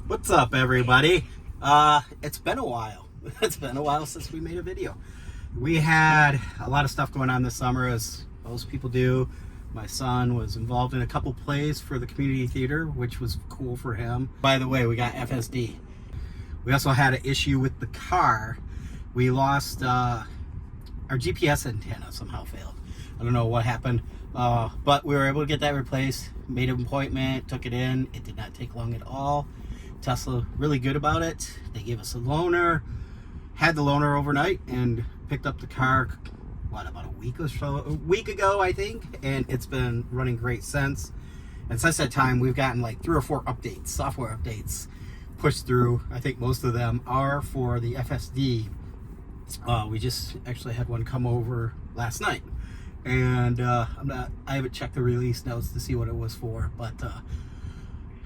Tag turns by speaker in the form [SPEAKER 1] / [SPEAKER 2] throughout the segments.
[SPEAKER 1] What's up, everybody? It's been a while. It's been a while since we made a video. We had a lot of stuff going on this summer, as most people do. My son was involved in a couple plays for the community theater, which was cool for him. By the way, we got FSD. We also had an issue with the car. We lost our GPS antenna somehow failed. I don't know what happened, but we were able to get that replaced. Made an appointment, took it in. It did not take long at all. Tesla really good about it. They gave us a loaner, had the loaner overnight, and picked up the car about a week ago, I think, and it's been running great since. And since that time, we've gotten like 3 or 4 updates, software updates pushed through. I think most of them are for the FSD. We just actually had one come over last night, and I haven't checked the release notes to see what it was for, but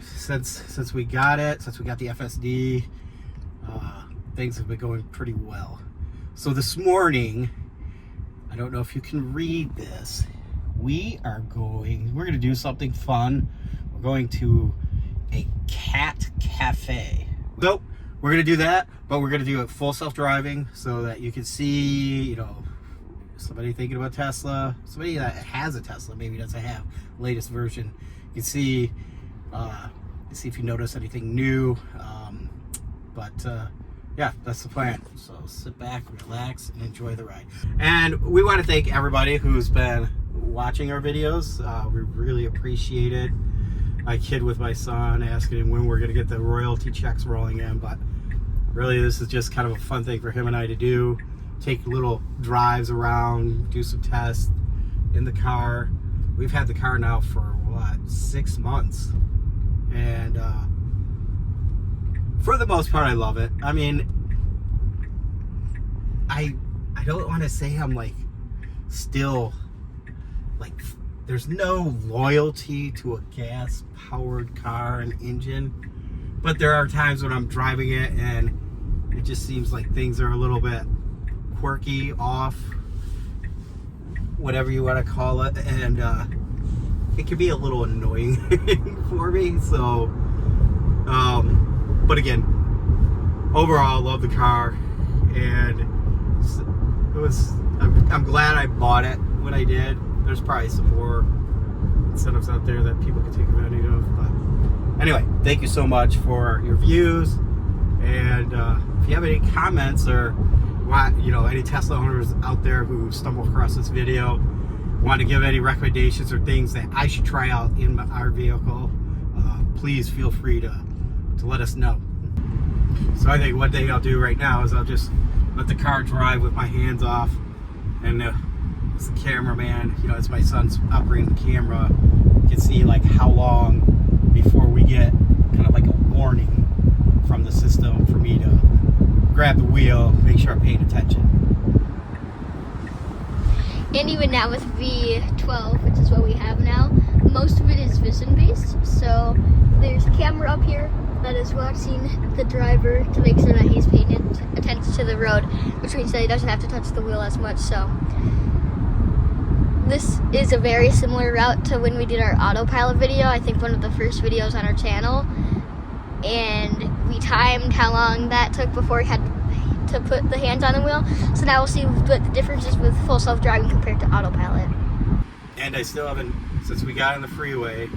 [SPEAKER 1] since we got the FSD, things have been going pretty well. So this morning, I don't know if you can read this, we're going to do something fun. We're going to a cat cafe. So we're going to do that, but we're going to do it full self-driving so that you can see, you know, somebody thinking about Tesla, somebody that has a Tesla, maybe doesn't have the latest version. You can see if you notice anything new, yeah, that's the plan. So sit back, relax, and enjoy the ride. And we want to thank everybody who's been watching our videos. We really appreciate it. I kid with my son, asking him when we're going to get the royalty checks rolling in, but really this is just kind of a fun thing for him and I to do. Take little drives around, do some tests in the car. We've had the car now for, what, 6 months. And for the most part, I love it. I mean, I don't want to say I'm like still like, there's no loyalty to a gas powered car and engine, but there are times when I'm driving it and it just seems like things are a little bit quirky, off, whatever you want to call it, and it can be a little annoying for me. So but again, overall, love the car, and I'm glad I bought it when I did. There's probably some more incentives out there that people can take advantage of, but anyway, thank you so much for your views. And if you have any comments or any Tesla owners out there who stumble across this video, want to give any recommendations or things that I should try out in our vehicle, please feel free to let us know. So I think one thing I'll do right now is I'll just let the car drive with my hands off, and it's the cameraman, it's my son's operating the camera. You can see like how long before we get kind of like a warning from the system for me to grab the wheel, make sure I'm paying attention.
[SPEAKER 2] And even now with V12, which is what we have now, most of it is vision based. So there's a camera up here that is watching the driver to make sure that he's paying attention to the road, which means that he doesn't have to touch the wheel as much. So this is a very similar route to when we did our autopilot video. I think one of the first videos on our channel, and we timed how long that took before we had to put the hands on the wheel. So now we'll see what the difference is with full self-driving compared to autopilot.
[SPEAKER 1] And I still haven't, since we got on the freeway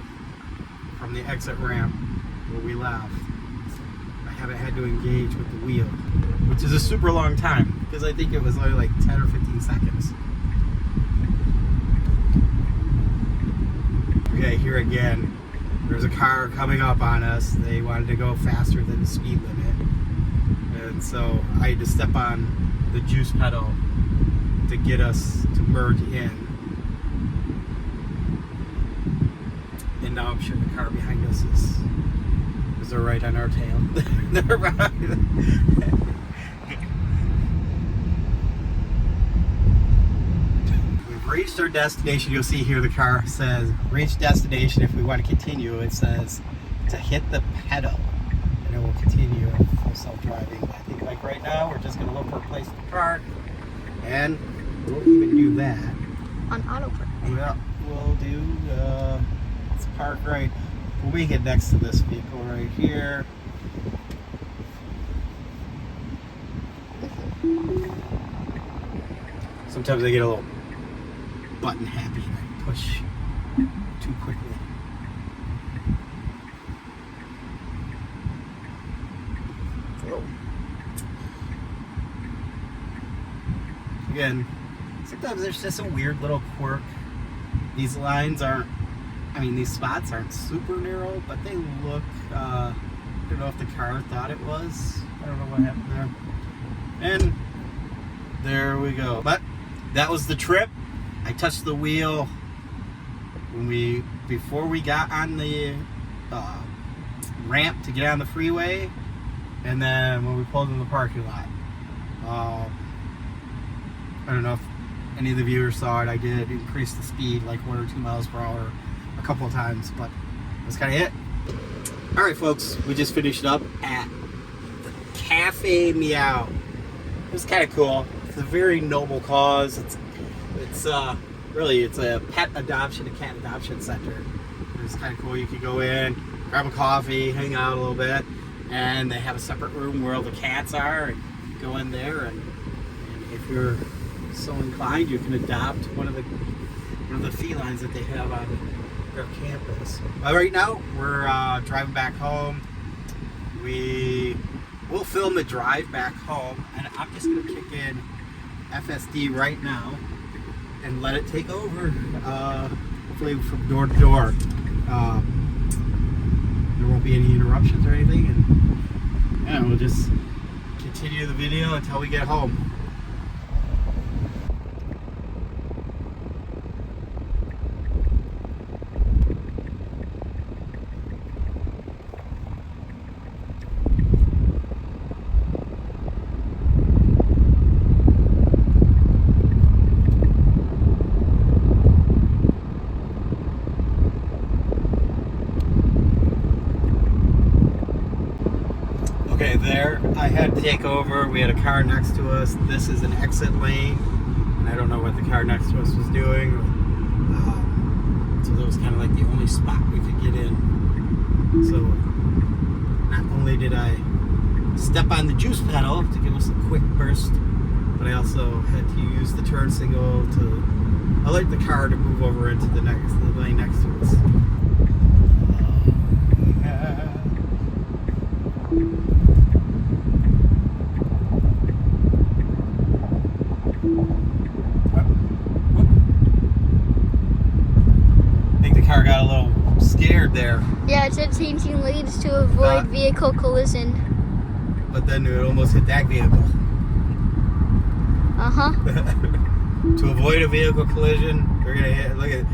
[SPEAKER 1] from the exit ramp where we left, I haven't had to engage with the wheel, which is a super long time, because I think it was only like 10 or 15 seconds. Okay, here again, there's a car coming up on us. They wanted to go faster than the speed limit, and so I had to step on the juice pedal to get us to merge in. And now I'm sure the car behind us is they're right on our tail. They're right. We've reached our destination. You'll see here the car says reach destination. If we want to continue, it says to hit the pedal, and it will continue full self-driving. I think like right now we're just going to look for a place to park, and we'll even do that
[SPEAKER 2] On autopilot.
[SPEAKER 1] Well, we'll do let's park right, we'll make it next to this vehicle right here. Sometimes I get a little button happy and I push too quickly. Oh. Again, sometimes there's just a weird little quirk. These lines aren't, these spots aren't super narrow, but they look, I don't know if the car thought it was. I don't know what happened there. And there we go. But that was the trip. I touched the wheel before we got on the ramp to get on the freeway, and then when we pulled in the parking lot. I don't know if any of the viewers saw it. I did increase the speed like 1 or 2 miles per hour a couple of times, but that's kind of it. All right, folks, we just finished up at the Cafe Meow. It was kind of cool. It's a very noble cause. It's really a pet adoption, a cat adoption center. It's kind of cool. You could go in, grab a coffee, hang out a little bit, and they have a separate room where all the cats are, and you go in there, and if you're so inclined, you can adopt one of the felines that they have on their campus. Right now, we're driving back home. We'll film the drive back home, and I'm just gonna kick in FSD right now and let it take over. Hopefully from door to door. There won't be any interruptions or anything, and yeah, we'll just continue the video until we get home. Okay, there, I had to take over. We had a car next to us. This is an exit lane, and I don't know what the car next to us was doing. So that was kind of like the only spot we could get in. So not only did I step on the juice pedal to give us a quick burst, but I also had to use the turn signal to alert the car to move over into the lane next to us. Car got a little scared there.
[SPEAKER 2] Yeah, it said changing lanes to avoid vehicle collision.
[SPEAKER 1] But then it almost hit that vehicle. To avoid a vehicle collision, we're gonna hit. Look at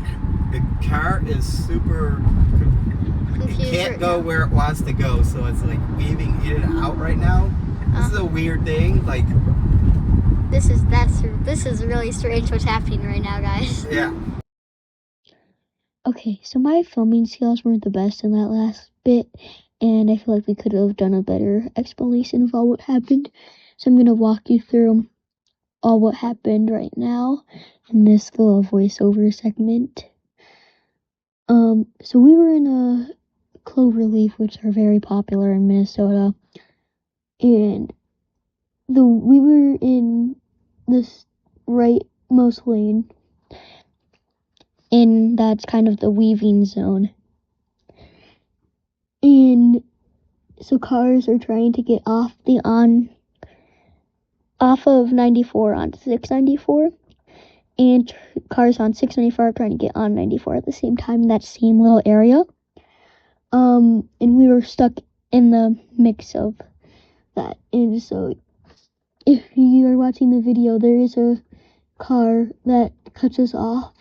[SPEAKER 1] the car is super confused. It can't go where it wants to go, so it's like weaving in and out right now. This is a weird thing. Like
[SPEAKER 2] this is really strange what's happening right now, guys.
[SPEAKER 1] Yeah.
[SPEAKER 2] Okay, so my filming skills weren't the best in that last bit, and I feel like we could have done a better explanation of all what happened. So I'm going to walk you through all what happened right now in this little voiceover segment. So we were in a cloverleaf, which are very popular in Minnesota, and we were in this rightmost lane, and that's kind of the weaving zone. And so cars are trying to get off of 94 onto 694, and cars on 694 are trying to get on 94 at the same time in that same little area. And we were stuck in the mix of that. And so if you are watching the video, there is a car that cuts us off.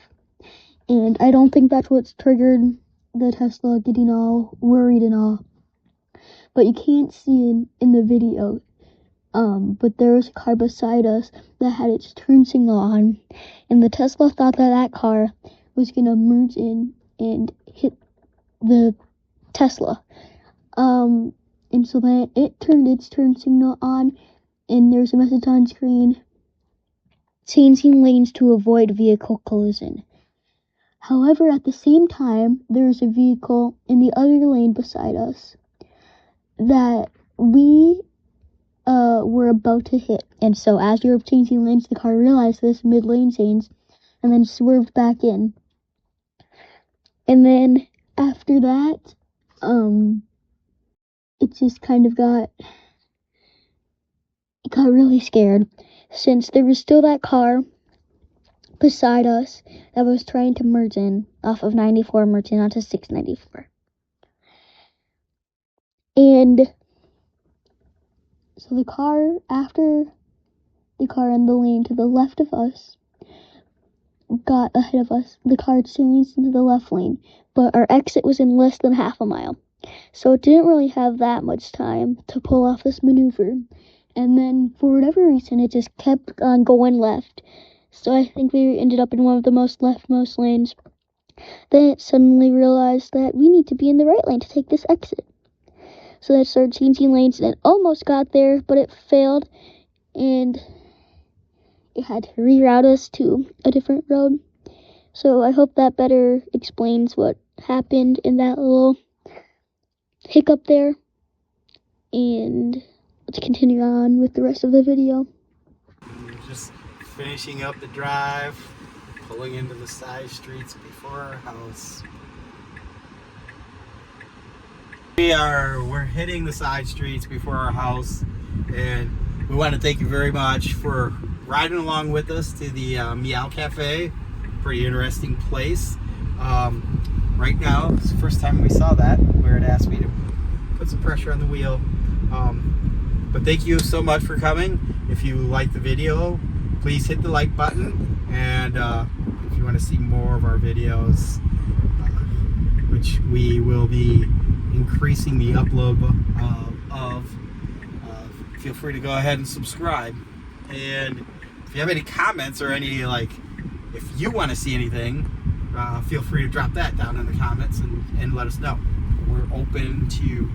[SPEAKER 2] And I don't think that's what's triggered the Tesla getting all worried and all. But you can't see in the video. But there was a car beside us that had its turn signal on. And the Tesla thought that car was going to merge in and hit the Tesla. And so then it turned its turn signal on. And there's a message on screen. Changing lanes to avoid vehicle collision. However, at the same time, there's a vehicle in the other lane beside us that we we're about to hit. And so as you're changing lanes, the car realized this mid-lane change and then swerved back in. And then after that, it just kind of got really scared, since there was still that car beside us that was trying to merge in off of 94, merging onto 694. And so the car, after the car in the lane to the left of us got ahead of us, the car changed into the left lane, but our exit was in less than half a mile. So it didn't really have that much time to pull off this maneuver. And then, for whatever reason, it just kept on going left. So I think we ended up in one of the most leftmost lanes. Then it suddenly realized that we need to be in the right lane to take this exit. So it started changing lanes, and it almost got there, but it failed. And it had to reroute us to a different road. So I hope that better explains what happened in that little hiccup there. And let's continue on with the rest of the video.
[SPEAKER 1] Just finishing up the drive, pulling into the side streets before our house. We're hitting the side streets before our house, and we want to thank you very much for riding along with us to the Meow Cafe. Pretty interesting place. Right now, it's the first time we saw that, where it asked me to put some pressure on the wheel. But thank you so much for coming. If you like the video, please hit the like button. And if you want to see more of our videos, which we will be increasing the upload of, feel free to go ahead and subscribe. And if you have any comments or any, if you want to see anything, feel free to drop that down in the comments and let us know. We're open to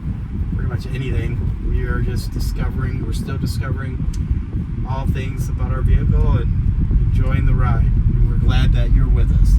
[SPEAKER 1] pretty much anything. We're still discovering all things about our vehicle and enjoying the ride. And we're glad that you're with us.